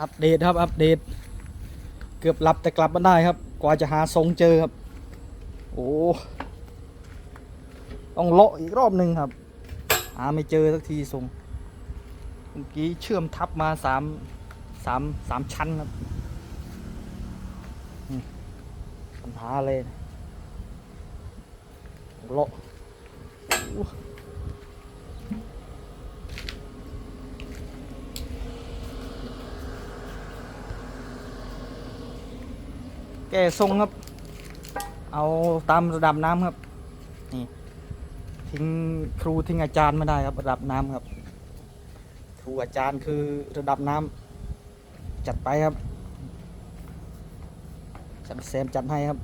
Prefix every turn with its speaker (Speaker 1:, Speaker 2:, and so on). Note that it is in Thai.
Speaker 1: อัปเดตครับอัปเดตเกือบหลับแต่กลับมาได้ครับกว่าจะหาทรงเจอครับโอ้ต้องเลาะอีกรอบหนึ่งครับหาไม่เจอสักทีทรงเมื่อกี้เชื่อมทับมาสามชั้นครับปัญหาเลยเลาะแก้ทรงครับเอาตามระดับน้ำครับนี่ทิ้งครูทิ้งอาจารย์ไม่ได้ครับระดับน้ำครับครูอาจารย์คือระดับน้ำจัดไปครับจัดแซมจัดให้ครับ